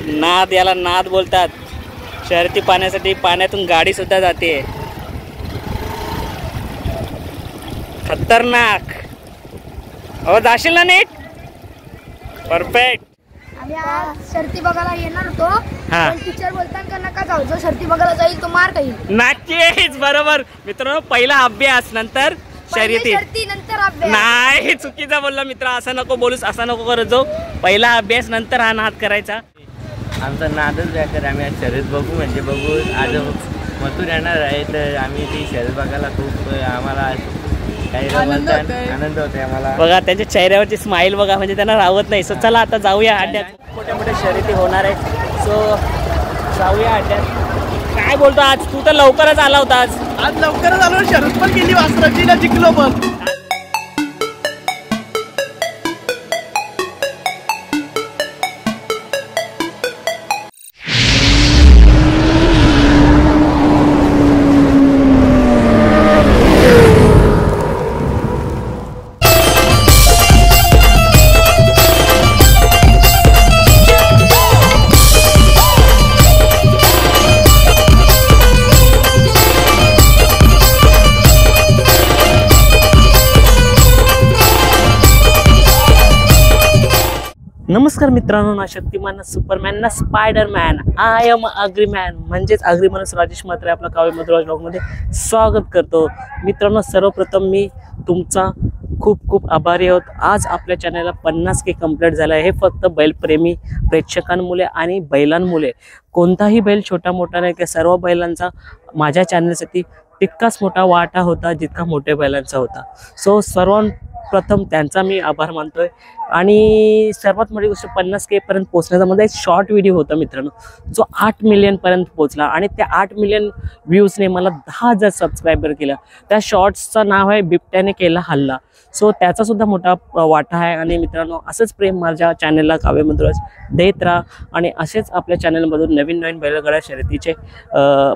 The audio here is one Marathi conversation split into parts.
नाद, याला नाद बोलतात। शर्यती पाहण्यासाठी पाण्यातून गाडी सुद्धा जाते, खतरनाक। हो जाशील ना नीट? परफेक्ट। आम्ही आज शर्ती बघायला येणार होतो, पण टीचर बोलतात का नका जाऊ, जो शर्ती बघायला जाईल तो मार खाईल। नक्कीच बरोबर मित्रांनो, पहिला अभ्यास नंतर शर्यती, नंतर अभ्यास। नाही चुकीचा बोलला मित्र, असं नको बोलूस, असं नको करत जाऊ। पहिला अभ्यास नंतर हा नाद करायचा। आमचा नादच बेकार, आम्ही आज शर्यत बघू म्हणजे बघू। आज मथुर येणार आहे तर आम्ही ती शर्यत बघायला खूप आम्हाला आनंद होतोय आम्हाला। बघा त्यांच्या चेहऱ्यावरची स्माइल बघा, म्हणजे त्यांना राहत नाही। सो चला आता जाऊया अड्ड्यात, मोठ्या मोठ्या शर्यती होणार आहेत। सो जाऊया अड्ड्यात। काय बोलतो आज तू? तर लवकरच आला होता आज लवकरच आलो, शर्यत पण केली, वासराचीला जिंकलो पण। नमस्कार मित्रांनो, ना शक्तिमान, ना सुपरमॅन, ना स्पायडरमॅन, आय एम अग्रीमॅन म्हणजेच अग्री माणूस राजेश म्हात्रे आपला काव्य मधुराज ब्लॉगमध्ये स्वागत करतो। मित्रांनो सर्वप्रथम मी तुमचा खूप खूप आभारी आहोत। आज आपल्या चॅनलला 50K कंप्लीट झालं आहे। हे फक्त बैलप्रेमी प्रेक्षकांमुळे आणि बैलांमुळे। कोणताही बैल छोटा मोठा नाही, की सर्व बैलांचा माझ्या चॅनलसाठी तितकाच मोठा वाटा होता जितका मोठ्या बैलांचा होता। सो सर्वप्रथम त्यांचा मी आभार मानतोय। आणि सर्वात मोठी गोष्ट 50K पर्यंत पोहोचण्याचा माझा एक शॉर्ट व्हिडिओ होता मित्रांनो, जो 8 मिलियन पर्यंत पोहोचला। आणि त्या 8 मिलियन व्ह्यूजने मला 10,000 सबस्क्रायबर केला। त्या शॉर्ट्सचं नाव आहे बिबट्याने केला हल्ला। सो त्याचा सुद्धा मोठा वाटा आहे। आणि मित्रांनो असंच प्रेम माझ्या चॅनलला काव्य मधुराज देत राहा, आणि असेच आपल्या चॅनलमधून नवीन नवीन बैलगाड्या शर्यतीचे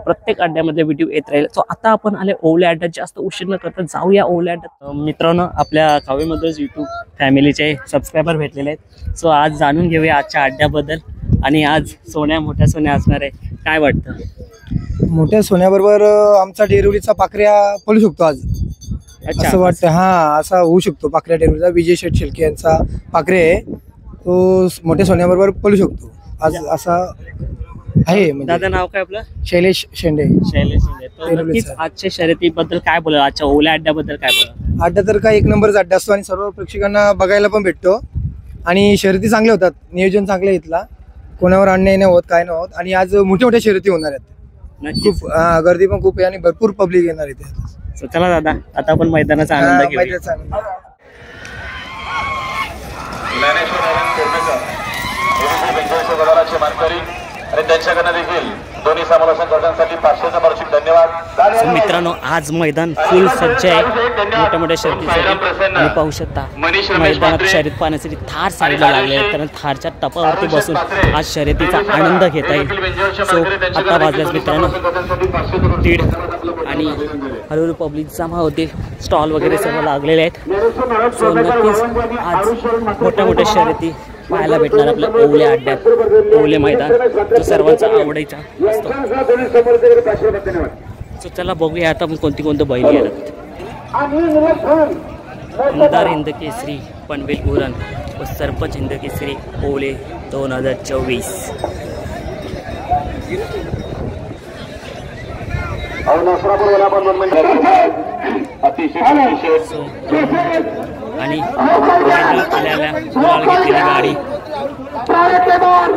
प्रत्येक अड्ड्यामध्ये व्हिडिओ येत राहील। सो आता आपण आले ओवल्या अड्ड्यात, जास्त उशीर न करता जाऊया ओवल्या अड्ड्यात। मित्रांनो आपल्या काव्य मधुराज यूट्यूब फॅमिलीचे सबस्क्रायबर भेटलेले आहेत। सो आज जाणून घेऊया आजच्या अड्ड्याबद्दल। आणि आज मोठ्या सोन्या असणार आहे, काय वाटतं? मोठ्या सोन्याबरोबर आमचा डेरिवलीचा पाखऱ्या पळू शकतो आज, असं वाटतं। हा असं होऊ शकतो, पाखऱ्या डेरिवलीचा विजय शेठ शेळके यांचा पाखरे आहे, तो मोठ्या सोन्याबरोबर पळू शकतो आज, असा आहे। दादा नाव काय आपलं? शैलेश शेंडे। शैलेश शेंडे। तर नक्कीच आजच्या शर्यतीबद्दल काय बोला, आजच्या ओवल्या अड्ड्याबद्दल काय बोला? अड्डा तर काय एक नंबरचा अड्डा असतो, आणि सर्व प्रेक्षकांना बघायला पण भेटतो, आणि शर्यती चांगल्या होतात, नियोजन चांगलं इथला, कोणावर अन्याय नाही होत, काय नाही होत। आणि आज मोठ्या मोठ्या शर्यती होणार आहेत, खूप गर्दी पण खूप आहे, आणि भरपूर पब्लिक येणार इथे। चला दादा आता आपण मैदानाचा आनंद घेऊया। मित्रांनो आज मैदान फुल सज्ज आहे मोठ्या मोठ्या शर्यतीसाठी। आणि पाहू शकता मैदानात शर्यत पाहण्यासाठी थार साईडला लागले आहेत, कारण थारच्या टपावरती बसून आज शर्यतीचा आनंद घेता येईल। सो आता वाजल्यास मित्रांनो 1:30, आणि हळूहळू पब्लिक जमा होते, स्टॉल वगैरे सर्व लागलेले आहेत। सो नक्कीच आज मोठ्या मोठ्या शर्यती पाहायला भेटणार आपल्या ओवल्या अड्ड्यात। ओवले मैदान जो सर्वांचा आवडीचा असतो। सो चला बघूया आता कोणती बैल येतात। आमदार हिंद केसरी पनवेल उरण व सरपंच हिंद केसरी ओवले 2024। आणि आल्याला गुलाल घेतलेली गाडी।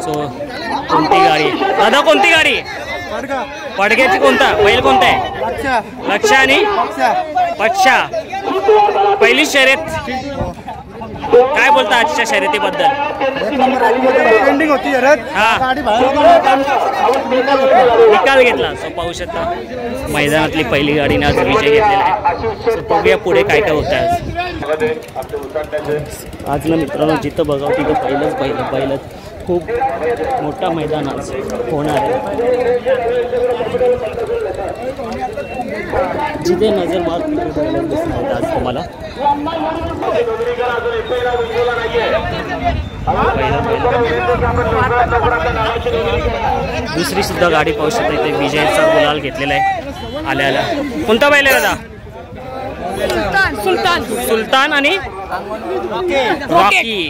सो कोणती गाडी दादा, कोणती गाडी? पडग्याची कोणता बैल कोणता आहे? लक्ष आणि पक्षा। पहिली शर्यत, काय बोलता आजच्या शर्यतीबद्दल? निकाल घेतला। सो पाहू शकता मैदानातली पहिली गाडीने आज विजय घेतलेला आहे। सो बघूया पुढे काय काय होतं आज ना मित्रांनो, जिथं बघावं तिथं पहिलंच खूप मोठा मैदान आज होणार आहे। जिथे नजर मार आज तुम्हाला दुसरी सुद्धा गाडी पाहू शकता इथे विजयचा गुलाल घेतलेला आहे. आल्या कोणता बैल आहे दादा? सुलतान आणि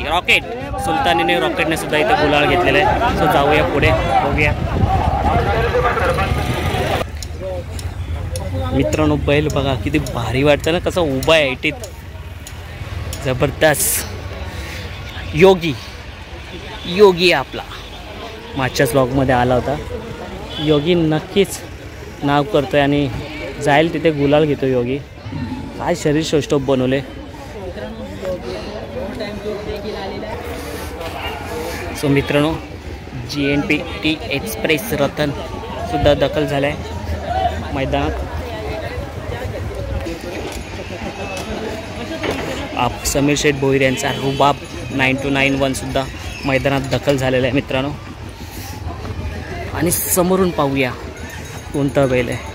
रॉकेट. सुलतानीने रॉकेटने सुद्धा इथे गुलाल घेतलेला आहे. सो जाऊया पुढे बघूया. मित्रांनो बैल बघा किती भारी वाटतं ना, कसं उभा आहे इथे. जबरदस्त. योगी आपला मागच्याच व्लॉगमध्ये आला होता. योगी नक्कीच नाव करतोय आणि जाईल तिथे गुलाल घेतो. योगी काय शरीर शोष्टोप बनवले. सो मित्रांनो GNPT एक्सप्रेस रतन सुद्धा दखल झाला आहे मैदानात. समीर शेठ भोईर यांचा रुबाब 9291 सुद्धा मैदानात दखल झालेला आहे मित्रांनो. आणि समोरून पाहूया कोणता बैल आहे.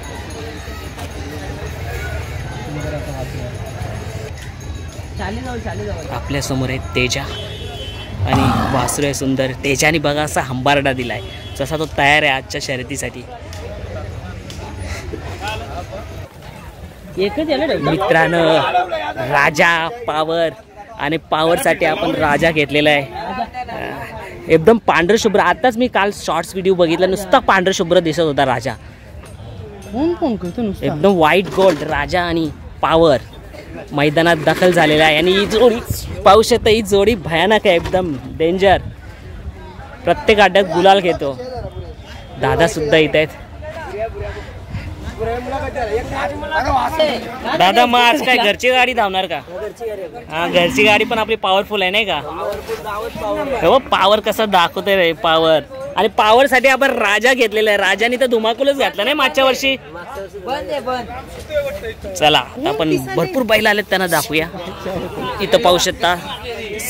आपल्या समोर आहे तेजा आणि वासरू आहे सुंदर. तेजाने बघा असा हंबारडा दिलाय जसा तो तयार आहे आजच्या शर्यतीसाठी. मित्रांनो राजा पावर आणि पावरसाठी आपण राजा घेतलेला आहे. एकदम पांढर शुभ्र. आताच मी काल शॉर्ट्स व्हिडिओ बघितला, नुसता पांढर शुभ्र दिसत होता राजा. एकदम व्हाईट गोल्ड राजा आणि पावर मैदानात दखल झालेला आहे. आणि ही जोडी पाहू शकता, ही जोडी भयानक आहे, एकदम डेंजर. प्रत्येक अड्ड्यात गुलाल घेतो. दादा सुद्धा इथे आहेत. दादा मग आज काय घरची गाडी धावणार का? हा घरची गाडी पण आपली पॉवरफुल आहे नाही का? हो पावर कसा दाखवतोय रे पॉवर. आणि पॉवर साठी आपण राजा घेतलेला आहे. राजाने तर धुमाकूलच घातला नाही मागच्या वर्षी. चला आपण भरपूर बैल आलेत त्यांना दाखवूया. इथं पाहू शकता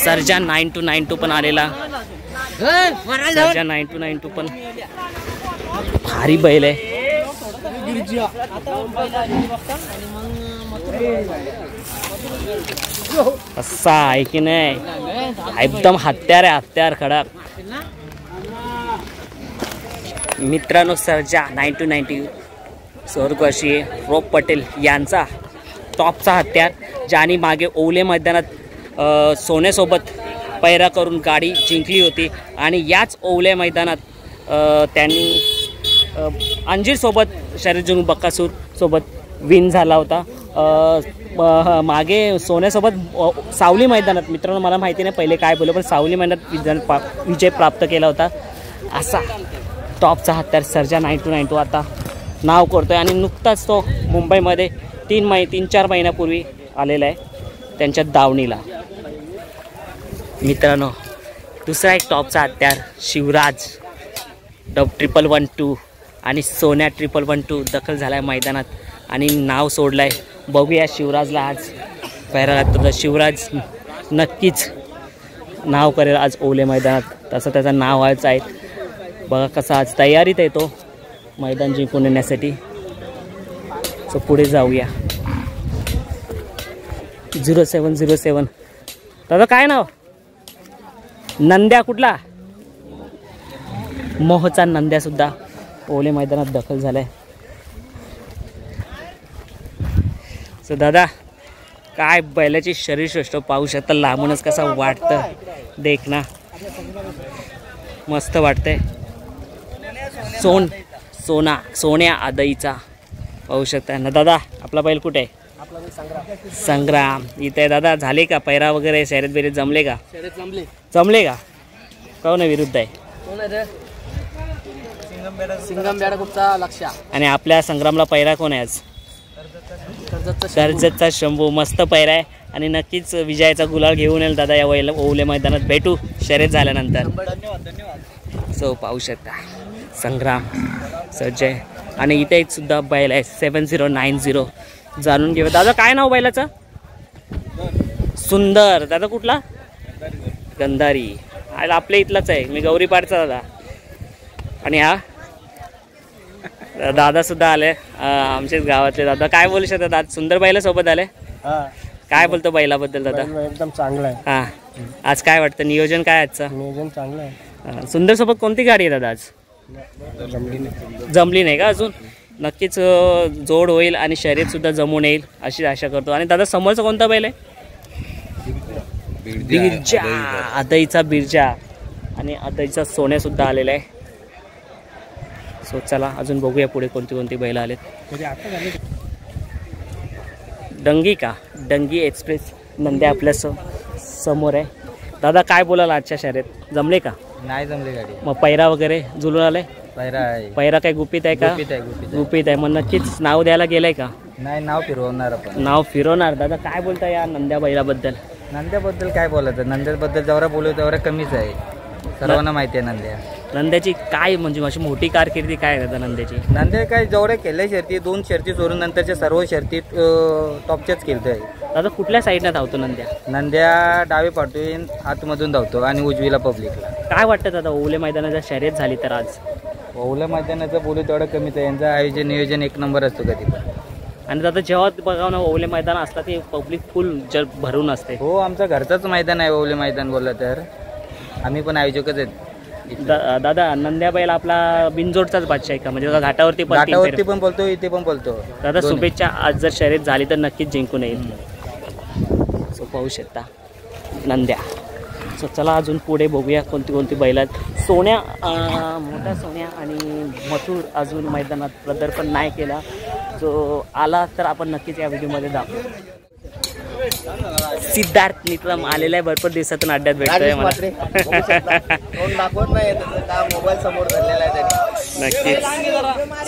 सर्जा 9292 पण आलेला. सर्जा 9292 पण भारी बैल आहे. असा आहे की नाही, एकदम हत्यार आहे, हत्यार खडक. मित्रांनो सर्जा 9290 स्वर्गवासी रोप पटेल यांचा टॉपचा हत्यार, ज्याने मागे ओवले मैदानात सोन्यासोबत पैरा करून गाडी जिंकली होती. आणि याच ओवले मैदानात त्यांनी अंजीरसोबत शर्यत जिंकून बक्कासूर सोबत विन झाला होता. मागे सोन्यासोबत सावली मैदानात, मित्रांनो मला माहिती नाही पहिले काय बोललो, पण सावली मैदानात विजय प्राप्त केला होता. असा टॉपचा हत्यार सर्जा 9292 आता नाव करतोय. आणि नुकताच तो मुंबईमध्ये 3-4 महिन्यापूर्वी आलेला आहे त्यांच्या दावणीला. मित्रांनो दुसरा एक टॉपचा हत्यार शिवराज 11112 आणि सोन्या 11112 दखल झाला आहे मैदानात आणि नाव सोडलं आहे. बघूया शिवराजला आज पैरा लागतो तर शिवराज नक्कीच नाव करेल आज ओले मैदानात, तसं त्याचं नाव आज आहे. बघा कसा आज तयारीत आहे तो मैदान जिंकून येण्यासाठी. सो पुढे जाऊया. 0707 दादा काय नाव? नंद्या कुठला? मोहचा नंद्या सुद्धा ओले मैदानात दखल झालाय. सो दादा काय बैलाची शरीरश्रेष्ठ पाहू शकता, लांबूनच कसा वाटतं देखना, मस्त वाटतंय. सोन्या आदईचा पाहू शकता ना दादा. आपला बैल कुठे आहे? संग्राम इथे आहे. दादा झाले का पैरा वगैरे, शर्यत बिरीत जमले का? जमले का? कोण आहे विरुद्ध आहे? आणि आपल्या संग्रामला पैरा कोण आहे आज? कर्जतचा शंभू. मस्त पैरा आहे आणि नक्कीच विजयाचा गुलाल घेऊन येईल दादा या ओवले मैदानात. भेटू शर्यत झाल्यानंतर. सो पाहू शकता संग्राम सज्जय. आणि इथे एक सुद्धा बैल आहे 7090 जाणून घेऊ. दादा काय नाव बैलाचं? सुंदर. दादा कुठला? गंधारी. आपल्या इथलाच आहे, मी गौरीपाडचा दादा. आणि हा दादा सुद्धा आले आमच्याच गावातले. दादा काय बोलू शकतात? आज सुंदर बैला सोबत आले, काय बोलतो बैलाबद्दल दादा? एकदम चांगला आहे. हा आज काय वाटतं नियोजन काय आजचं? नियोजन चांगलं आहे. सुंदर सोबत कोणती गाडी आहे दादा आज? जमली नाही का अजून? नक्कीच जोड होईल आणि शर्यत सुद्धा जमून येईल अशी आशा करतो. आणि दादा समोरचा कोणता बैल आहे? बिरजा, आदईचा बिरजा आणि आदईचा सोन्या सुद्धा आलेला आहे. सो चला अजून बघूया पुढे कोणती कोणती बैल आलेत. डंगी का डंगी एक्सप्रेस नंद्या आपल्या समोर आहे. दादा काय बोलाल आजच्या शर्यत जमले का? नाही जमली गाडी. मग पैरा वगैरे जुळून आले? पैरा आहे. पैरा काय गुपित आहे का? गुपित आहे. मग नक्कीच नाव द्यायला गेलंय का? नाही, नाव फिरवणार आपण. नाव फिरवणार. दादा काय बोलता या नंद्या बैलाबद्दल? नंद्याबद्दल काय बोलायचं? नंद्याबद्दल जेवढा बोलू तेवढा कमीच आहे. सर्वांना माहिती आहे नंद्या. नंद्याची काय म्हणजे अशी मोठी कारकिर्दी काय आहे दादा नंद्याची? नंद्या काय जेवढ्या केल्या शर्ती 2 शर्ती सोडून नंतरच्या सर्व शर्ती टॉपच्याच केलतोय. दादा कुठल्या साईडनं धावतो नंद्या? नंद्या डावी पाठवून आतमधून धावतो आणि उजवीला पब्लिकला. काय वाटतं दादा ओवले मैदानाच्या शर्यत झाली तर आज? ओवल्या मैदानाचं बोलू तेवढं कमीच आहे. यांचं आयोजन नियोजन एक नंबर असतो कधी पण. आणि दादा जेव्हा बघा ना ओवले मैदान असतात ते पब्लिक फुल भरून असते. हो, आमचं घरचंच मैदान आहे ओवले मैदान बोललं तर. आम्ही पण आयोजकच आहेत. दादा नंद्या बैल आपला बिनजोडचाच बादशाह आहे का? म्हणजे घाटावरती पण बोलतो, इथे पण बोलतो. दादा शुभेच्छा. आज जर शर्यत झाली तर नक्कीच जिंकून येईल. सो पाहू शकता नंद्या. सो चला अजून पुढे बघूया कोणती कोणती बैल आहेत. सोन्या मोठा सोन्या आणि मथुर अजून मैदानात प्रदर्शन नाही केला. जो आला तर आपण नक्कीच या व्हिडिओमध्ये दाखवू. सिद्धार्थ निकलम आलेला आहे. भरपूर दिवसातून अड्ड्यात भेटतोय मला. नक्कीच.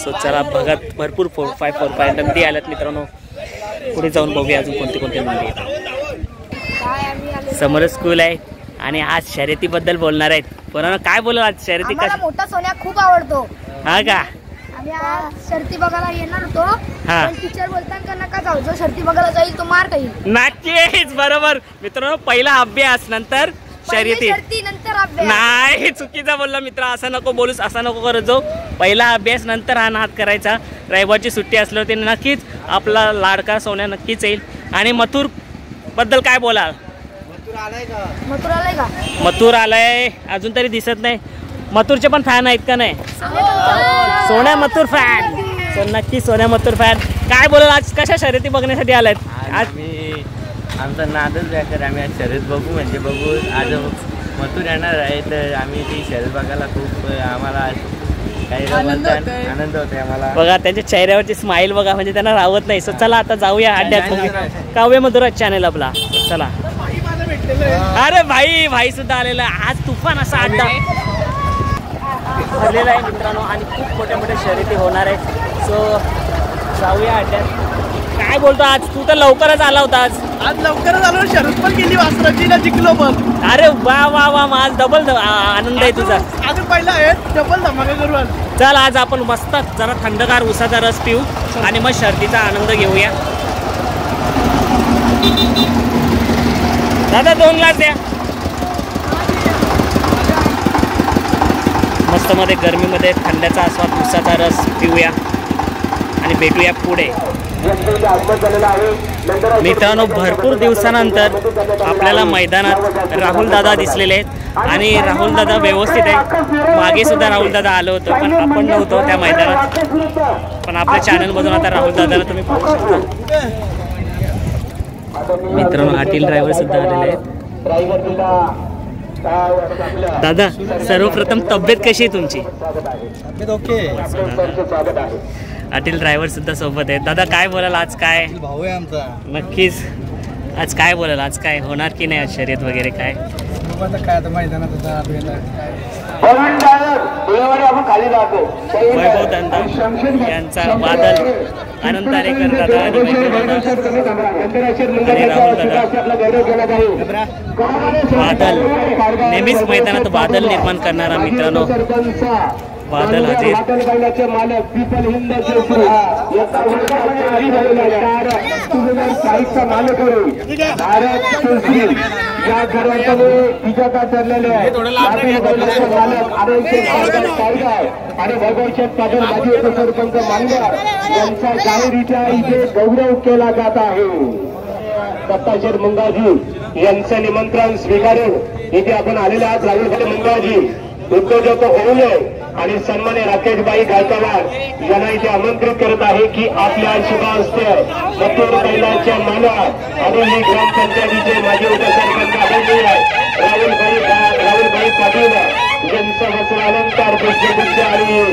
सो चला बघत भरपूर 4-5 नंदी आल्यात मित्रांनो. पुढे जाऊन बघूया अजून कोणते कोणते नंदी आहेत. समोर स्कूल आहे आणि आज शर्यतीबद्दल बोलणार आहेत. बरोबर काय बोलू आज शर्यती? मोठा सोन्या खूप आवडतो. हा का? आम्ही आज शर्ती बघायला येणार होतो. पण टीचर बोलतात का नका जाऊ, जो शर्ती बघायला जाईल तो मार खाईल. नक्कीच बरोबर मित्रांनो. पहिला अभ्यास नंतर शर्यती. नंतर अभ्यास नाही, चुकीचा बोलला मित्र. असं नको बोलूस, असं नको करत जाऊ. पहिला अभ्यास नंतर हा नाद करायचा. रविवारची सुट्टी असल्यावर ते नक्कीच आपला लाडका सोन्या नक्कीच येईल. आणि मथुर बद्दल काय बोलाल? मथुर आलाय का? मथुर आलाय अजून तरी दिसत नाही. मथुरचे पण फॅन आहेत का नाही? सोन्या मथुर फॅन. सो नक्की सोन्या मथुर फॅन. काय बोलाल आज कशा शर्यती बघण्यासाठी आलायत? आज मी आमचा नादच व्याकर. आम्ही आज शर्यत बघू म्हणजे बघू. आज मथुर येणार आहे तर आम्ही ती शर्यत बघायला खूप आम्हाला काही आनंद होतो आम्हाला. बघा त्यांच्या चेहऱ्यावरची स्माईल बघा, म्हणजे त्यांना राहत नाही. सो चला आता जाऊया अड्ड्यात. काव्य मधुराज चॅनल आपला. चला. अरे भाई सुद्धा आलेला आज. तुफान असा अड्डा भरलेला आहे मित्रांनो आणि खूप मोठ्या मोठ्या शर्यती होणार आहेत. सो जाऊया अड्ड्यात. काय बोलतो आज? तू तर लवकरच आला होता. आज लवकरच आलो. शर्यत पण केली, वासराचीला जिंकलो पण. अरे वा वा वा. आज डबल आनंद आहे तुझा. अजून पहिला आहे डबल धमाका करू आज. चल आज आपण मस्त जरा थंडगार उसाचा रस पिऊ आणि मग शर्यतीचा आनंद घेऊया. दादा 2 ग्लास द्या. मस्त मध्ये गरमीमध्ये थंड्याचा आस्वाद उसाचा रस पिऊया आणि भेटूया पुढे. मित्रांनो भरपूर दिवसानंतर आपल्याला मैदानात राहुल दादा दिसलेले आहेत आणि राहुल दादा व्यवस्थित आहे. मागे सुद्धा राहुल दादा आलो होतो पण आपण नव्हतो त्या मैदानात. पण आपल्या चॅनलमधून आता राहुल दादाला तुम्ही पाहू शकता. मित्रांनो हाटील ड्रायव्हर सुद्धा आलेले आहेत. दादा सर्वप्रथम तब्येत कशी आहे तुमची? अटील ड्रायव्हर सुद्धा सोबत आहे. दादा काय बोलाल आज? काय भाऊ आहे आमचा. नक्कीच आज काय बोलाल? आज काय होणार की नाही आज शर्यत वगैरे काय? काय आता मैदानात वैभव दादा यांचा बादल आनंद तारेकर दादा आणि राहुल दादा. बादल नेहमीच मैदानात बादल निर्माण करणारा मित्रांनो बादल हजीर. आणि भगवशेठ पाटील माजी उपसरपंच मानगाव यांचा जाहीररित्या इथे गौरव केला जात आहे. दत्ताशेठ मुंगाजी यांचं निमंत्रण स्वीकारून इथे आपण आलेले आहात. राहुलभाई मंगळाजी उद्योजक होऊ नये आणि सन्मान्य राकेशबाई गायकवाड यांना इथे आमंत्रित करत आहे की आपल्या शुभ हस्ते मथुर महिलांच्या मानात आणि ही ग्रामपंचायतीचे माजी उपसरपंच आदरणीय राहुलभाई पाटील यांचं वस्त्रालंकार पुष्पगुच्छ आणि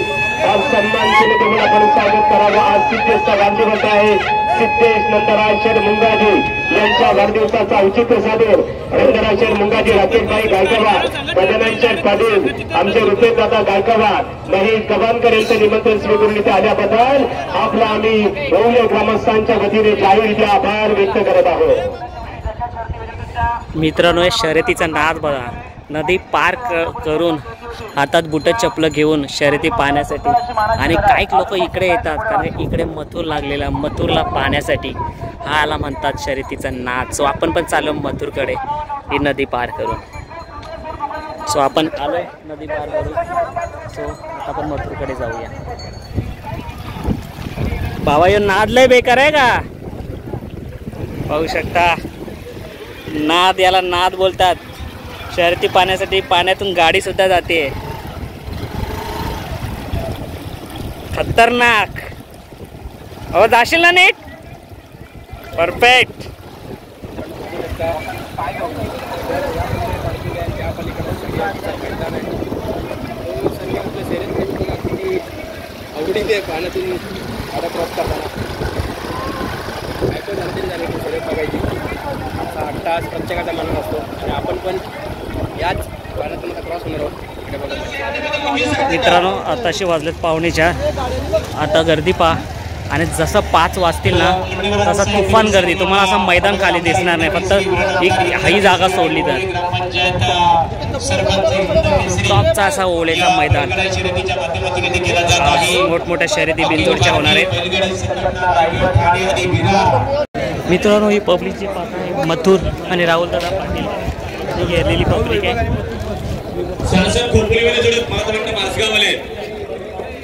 सन्मान केले म्हणून आपण स्वागत करावं. आज सिद्धेशचा वाढदिवस आहे. सिद्धेश नंदराज शेठ मुंगाजी यांच्या वाढदिवसाचा औचित्य साधून नंदराज शेठ मुंगाजी, राकेशबाई गायकवाड, गजानन शेठ पाटील, आमचे रुपेश दादा गायकवाड, महेश गव्हाणकर यांचं निमंत्रण स्वीकारून इथे आल्याबद्दल आपला आम्ही बहुले ग्रामस्थांच्या वतीने जाहीर आभार व्यक्त करत आहोत. मित्रांनो, या शर्यतीचा नाद बघा. नदी पार करून हातात बुट चपलं घेऊन शर्यती पाहण्यासाठी आणि काही लोक इकडे येतात कारण इकडे मथुर लागलेला, मथुरला पाहण्यासाठी. हा आला म्हणतात शर्यतीचा नाद. सो आपण पण चाललो मथुरकडे ही नदी पार करून. सो आपण आलोय नदी पार करून. सो आपण मथुरकडे जाऊया. बाबा यो नाद लय बेकार आहे का? पाहू शकता, नाद, याला नाद बोलतात. शर्यती पाहण्यासाठी पाण्यातून गाडी सुद्धा जाते. खतरनाक. हो, जाशील ना नीट? परफेक्ट. प्रत्येकाचा मन असतो आणि आपण पण याच पाण्यातून क्रॉस होणार आहोत. मित्रांनो, आताशी वाजलेत 4:45. आता गर्दी पहा. आणि जसं 5 वाजतील ना तसं तुफान गर्दी. तुम्हाला असं मैदान खाली दिसणार नाही, फक्त एक ही जागा सोडली तर टॉपचा असा ओळेचा मैदान. मोठमोठ्या शर्यती बिंदूरच्या होणार आहेत. मित्रांनो, ही पब्लिकची पाहता आहे मथुर आणि राहुलदादा पाटील ही घेरलेली पब्लिक आहे. शासन खोपोलीवाले जोडे महाराष्ट्र मासगाववाले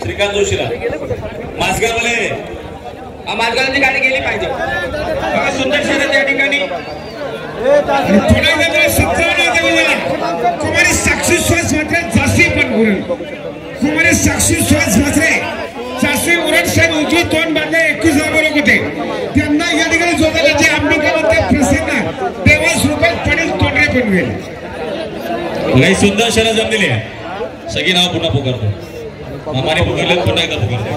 श्रीकांत जोशीला मासगाववाले मासगावची गाडी गेली पाहिजे. सुंदर शहर या ठिकाणी कुमारी साक्षी श्वास मात्रे जास्ती पण उरण कुमारी साक्षी श्वास मात्रे जास्ती उरण साहेब उजवी तोंड बांधले 21 बरोबर होते. त्यांना या ठिकाणी जोडायला जे अंबिकावंत प्रसन्न देवास रुपये पडेल तोंडरे पण गेले. लई सुंदर शहर जमलेली आहे. सगळी नाव पुन्हा पुकारतो. मामाने पुकारले पुन्हा एकदा पुकारतो.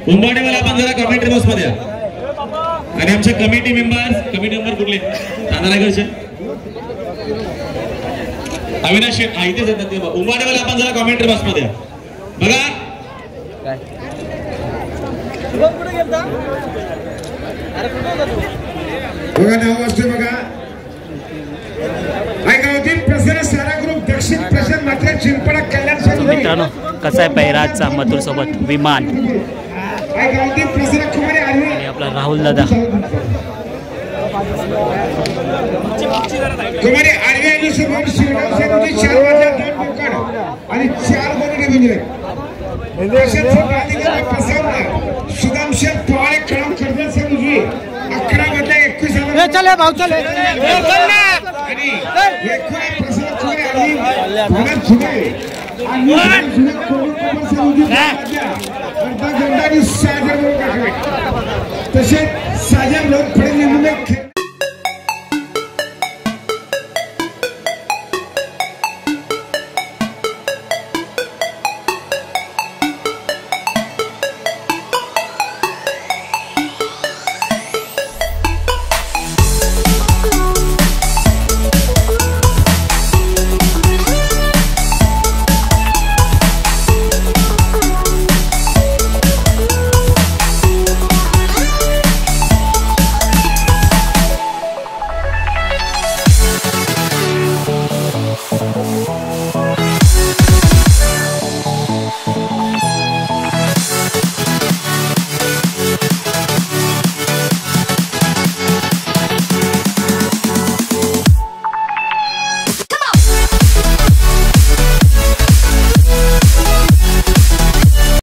उंबाडेवाला आपण जरा कमेंट्री बॉक्स मध्ये आणि आमचे कमिटी मेंबर कुठले तांदळागडचे अविनाश इथेच येतात ते. उंबाडेवाला आपण जरा कमेंट्री बॉक्स मध्ये बघा. बघा नाव असते बघा. ऐकावतील प्रसन्न सारा ग्रुप दक्षिण प्रसन्न मात्र चिंपडा कल्याण. मित्रांनो, कसा आहे पैराजचा मथुर सोबत विमान ऐकावतील प्रसन्न कुमारी आणि आपला राहुल दादा. कुमारी आर्वी आणि शुभम शिवराम सेनोजी 4 वाजता 2 बोकड आणि 4 बोकडे म्हणजे सुदामशेठ पवार कळम कर्जत सेनोजी 11 वाजता 21 चले भाऊ चले आणि एकूण प्रसन्न कुमारी आर्वी भरत सुने आणि जुने कोमल सेनोजी अर्धा घंटा आणि 6 तसेच साजर लोक